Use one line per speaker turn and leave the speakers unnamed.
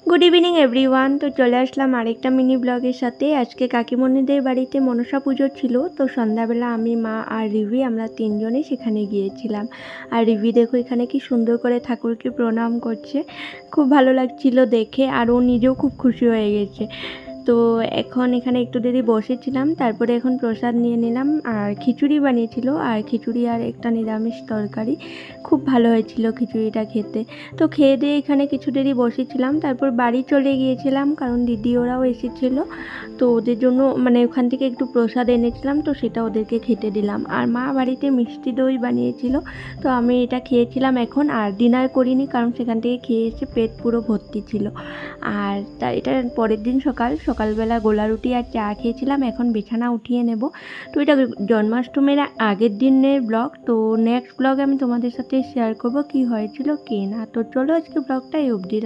Good evening everyone. তো চলে আসলাম আরেকটা মিনি ব্লগের সাথে। আজকে কাকিমণিদের বাড়িতে মনসা পুজো ছিল, তো সন্ধ্যাবেলা আমি, মা আর রিভি আমরা তিনজনেই সেখানে গিয়েছিলাম। আর রিভি দেখো এখানে কি সুন্দর করে ঠাকুরকে প্রণাম করছে, খুব ভালো লাগছিল দেখে, আর ও নিজেও খুব খুশি হয়ে গেছে। তো এখন এখানে একটু দেরি বসেছিলাম, তারপরে এখন প্রসাদ নিয়ে নিলাম। আর খিচুড়ি বানিয়েছিল, আর খিচুড়ি আর একটা নিরামিষ তরকারি, খুব ভালো হয়েছিল খিচুড়িটা খেতে। তো খেয়ে দিয়ে এখানে কিছু দেরি বসেছিলাম, তারপর বাড়ি চলে গিয়েছিলাম কারণ দিদি ওরাও এসেছিল। তো ওদের জন্য মানে ওখান থেকে একটু প্রসাদ এনেছিলাম, তো সেটা ওদেরকে খেতে দিলাম। আর মা বাড়িতে মিষ্টি দই বানিয়েছিল, তো আমি এটা খেয়েছিলাম এখন। আর ডিনার করিনি কারণ সেখান থেকে খেয়ে এসে পেট পুরো ভর্তি ছিল। আর তাই এটা পরের দিন সকালবেলা গোলা রুটি আর চা খেয়েছিলাম। এখন বিছানা উঠিয়ে নেব। তো এটা জন্মাষ্টমীর আগের দিনের ব্লগ। তো নেক্সট ব্লগে আমি তোমাদের সাথে শেয়ার করব কি হয়েছিল কি না। তো চলো আজকে ব্লগটা এই অবধি।